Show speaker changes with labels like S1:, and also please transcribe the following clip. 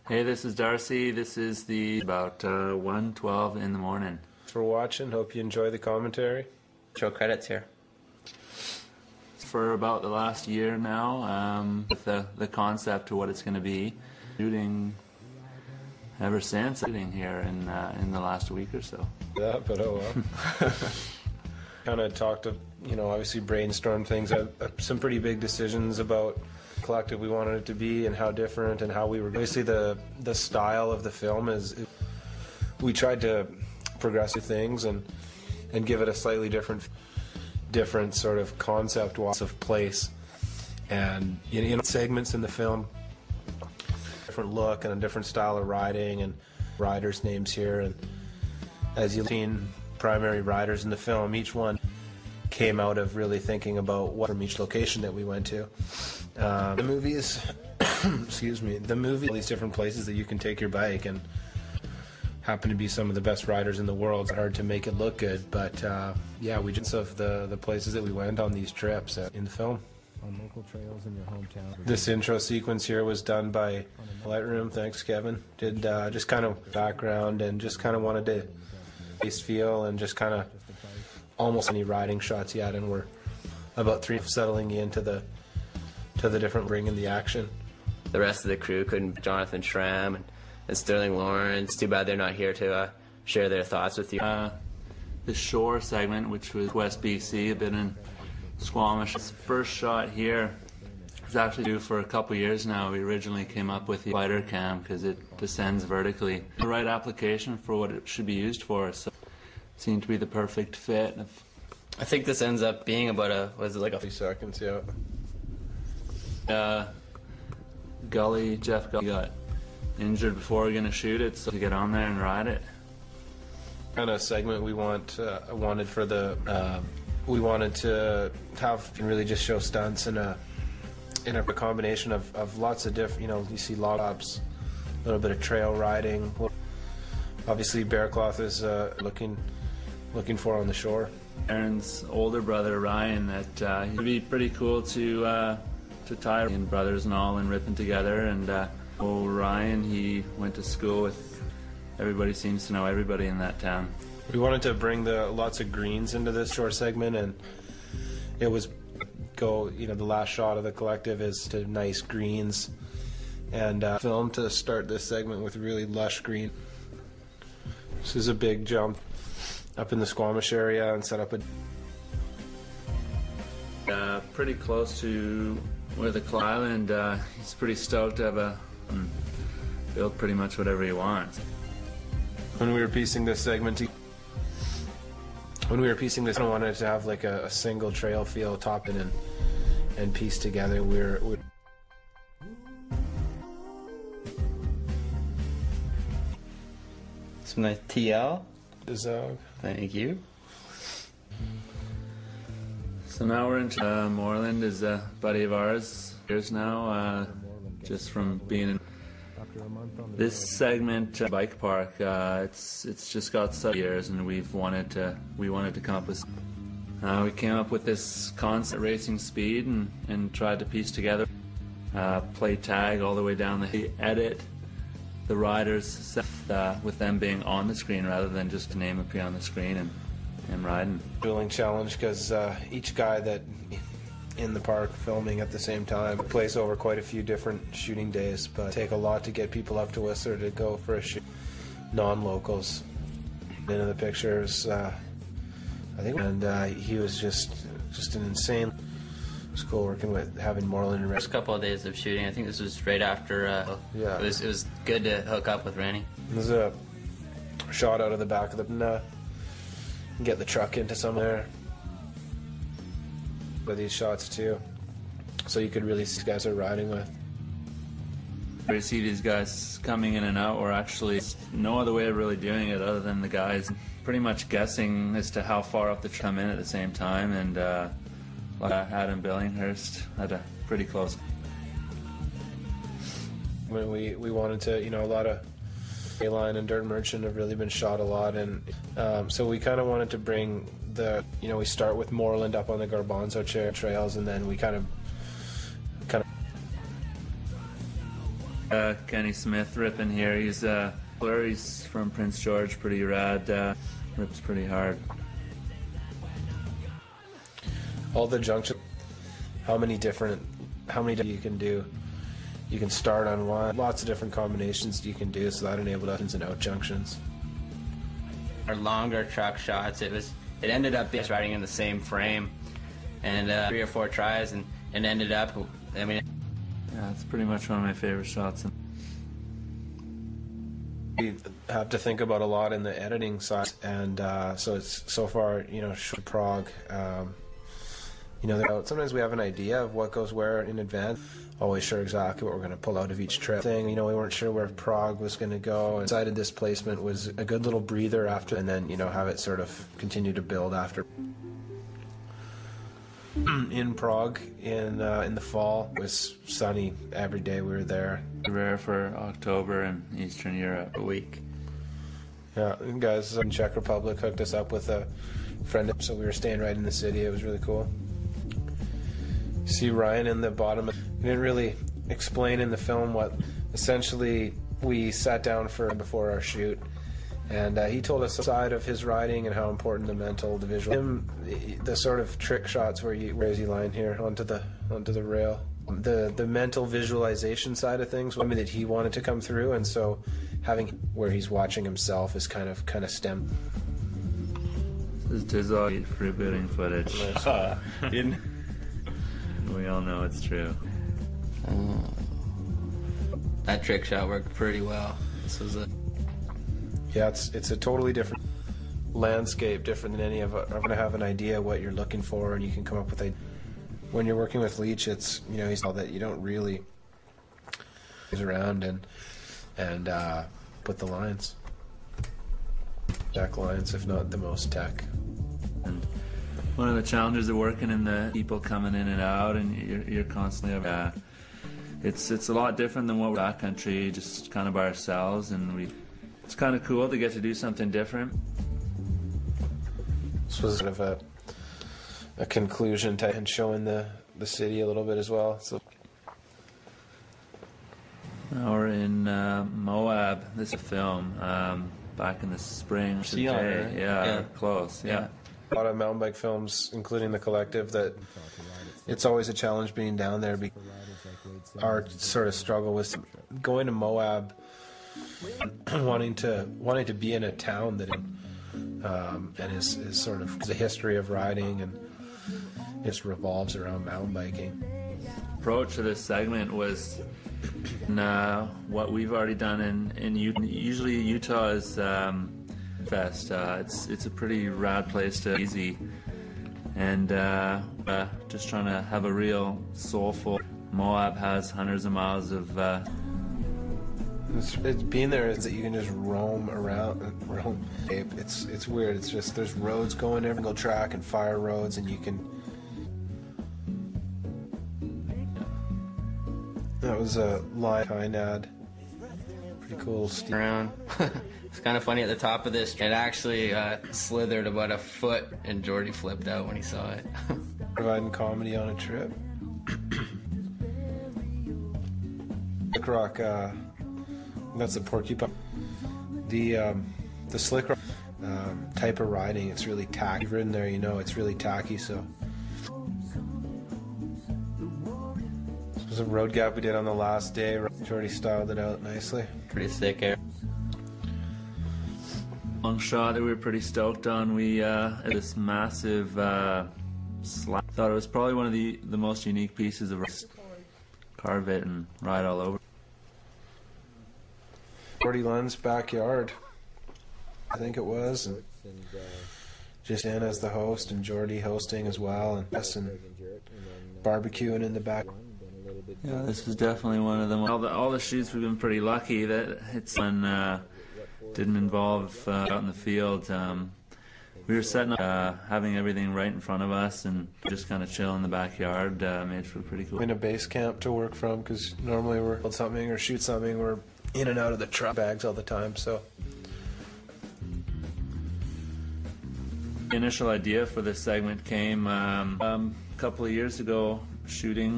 S1: Hey, this is Darcy. This is the about 1:12 in the morning.
S2: Thanks for watching. Hope you enjoy the commentary.
S3: Show credits here.
S1: For about the last year now, with the concept to what it's going to be, shooting ever since shooting here in the last week or so.
S2: Yeah, but oh well. Kind of talked to, obviously brainstormed things. Some pretty big decisions about the collective we wanted it to be and how different and how we were. Obviously, the style of the film is we tried to progress things and give it a slightly different sort of concept of place, and segments in the film, different look and a different style of riding and riders' names here. And as you've seen, primary riders in the film, each one came out of really thinking about what from each location that we went to. The movie is, excuse me, all these different places that you can take your bike and happen to be some of the best riders in the world. It's hard to make it look good, but yeah, we just of the places that we went on these trips in the film.
S4: On local trails in your hometown.
S2: This intro sequence here was done by Lightroom. Thanks, Kevin. Did just kind of background and just kind of wanted to face feel and just kind of almost any riding shots yet, and we're about 3 settling into the different ring in the action.
S3: The rest of the crew couldn't. Jonathan Schramm and Sterling Lawrence. Too bad they're not here to share their thoughts with you.
S1: The shore segment, which was West BC, a bit in Squamish. This first shot here is actually due for a couple years now. We originally came up with the spider cam because it descends vertically. The right application for what it should be used for, so it seemed to be the perfect fit.
S3: I think this ends up being about was it like a
S2: 30 seconds, yeah.
S1: Jeff Gully got injured before we were going to shoot it, so to get on there and ride it.
S2: Kind of segment we wanted for the we wanted to have and really just show stunts in a combination of lots of different, you see log ups, a little bit of trail riding. Obviously Bearcloth is looking for on the shore.
S1: Aaron's older brother Ryan, that he'd be pretty cool to tie and brothers and all and ripping together. And Ryan, he went to school with everybody, seems to know everybody in that town.
S2: We wanted to bring lots of greens into this short segment, and it was the last shot of the collective is to nice greens, and film to start this segment with really lush green. This is a big jump up in the Squamish area and set up
S1: pretty close to where the Island. He's pretty stoked to have build pretty much whatever he wants.
S2: When we were piecing this segment, I wanted it to have like a single trail feel top in and piece together. We're
S3: some nice TL. Thank you.
S1: So now we're into Moreland, is a buddy of ours. Years now, just from being in this segment, bike park. It's just got some years, and we wanted to come up with. We came up with this concept, racing speed, and tried to piece together, play tag all the way down the edit the riders with them being on the screen rather than just a name appear on the screen and riding.
S2: Dueling challenge because each guy that in the park filming at the same time plays over quite a few different shooting days, but take a lot to get people up to Whistler to go for a shoot. Non-locals into the pictures, I think, and he was just an insane. It was cool working with having Moreland and
S3: First couple of days of shooting. I think this was right after.
S2: Yeah,
S3: it was good to hook up with Rennie.
S2: There's a shot out of the back of the get the truck into somewhere with these shots too, so you could really see these guys are riding with.
S1: We see these guys coming in and out, or actually no other way of really doing it other than the guys pretty much guessing as to how far up the come in at the same time, and Adam Billinghurst had a pretty close.
S2: When we wanted to, a lot of A-Line and Dirt Merchant have really been shot a lot, and so we kind of wanted to bring we start with Moreland up on the Garbanzo trails, and then we kind of
S1: Kenny Smith ripping here. He's from Prince George, pretty rad. Rips pretty hard.
S2: All the junction, how many you can do. You can start on one, lots of different combinations you can do, so that enabled ins and out junctions.
S3: Our longer truck shots, it ended up just riding in the same frame, and 3 or 4 tries, and it ended up, I mean...
S1: Yeah, it's pretty much one of my favorite shots.
S2: We have to think about a lot in the editing side, and so it's so far, Prague. Sometimes we have an idea of what goes where in advance. Always sure exactly what we're going to pull out of each trip. We weren't sure where Prague was going to go, and decided this placement was a good little breather after, and then have it sort of continue to build after. In Prague in the fall, it was sunny every day we were there.
S1: Rare for October in Eastern Europe.
S3: A week.
S2: Yeah, guys in Czech Republic hooked us up with a friend, so we were staying right in the city. It was really cool. See Ryan in the bottom. We didn't really explain in the film what essentially we sat down before our shoot, and he told us the side of his riding and how important the visual, the sort of trick shots where he line here onto the rail, the mental visualization side of things, something that he wanted to come through, and so having where he's watching himself is kind of stem.
S1: This is all freebooting footage. We all know it's true.
S3: That trick shot worked pretty well. This was a...
S2: Yeah, it's a totally different landscape, different than any of us. I'm going to have an idea what you're looking for, and you can come up with a... When you're working with Leach, it's, he's all that you don't really around and put the lines. Tech lines, if not the most tech.
S1: And one of the challenges of working in the people coming in and out, and you're constantly it's a lot different than what we're backcountry, just kind of by ourselves, and it's kind of cool to get to do something different.
S2: This was sort of a conclusion to and showing the city a little bit as well. So
S1: now we're in Moab. This is a film back in the spring. Yeah, close. Yeah.
S2: A lot of mountain bike films, including The Collective, that it's always a challenge being down there. Our sort of struggle was going to Moab, wanting to be in a town that and is sort of the history of riding, and it revolves around mountain biking.
S1: Approach to this segment was what we've already done in Utah. Usually Utah is Fest. It's a pretty rad place to easy, and just trying to have a real soulful. Moab has hundreds of miles of.
S2: It's being there is that you can just roam around. It's weird. It's just there's roads going every single track and fire roads, and you can. That was a live Hynad. Pretty cool.
S3: Around. It's kind of funny at the top of this. It actually slithered about a foot, and Jordy flipped out when he saw it.
S2: Providing comedy on a trip. Slick Rock, that's the porcupine. The Slick Rock type of riding, it's really tacky. If you've ridden there, it's really tacky. So this was a road gap we did on the last day. Jordy styled it out nicely.
S3: Pretty sick air.
S1: Long shot that we were pretty stoked on. We this massive slab. Thought it was probably one of the most unique pieces of carve it and ride all over.
S2: Jordy Lund's backyard, I think it was, and just in as the host and Jordy hosting as well, and us and barbecuing in the back.
S1: Yeah, this was definitely one of them. All the shoots we've been pretty lucky that it's one didn't involve out in the field. We were setting up, having everything right in front of us, and just kind of chill in the backyard. Made for pretty cool.
S2: In a base camp to work from, because normally we're build something or shoot something, we're in and out of the truck bags all the time. So
S1: the initial idea for this segment came a couple of years ago, shooting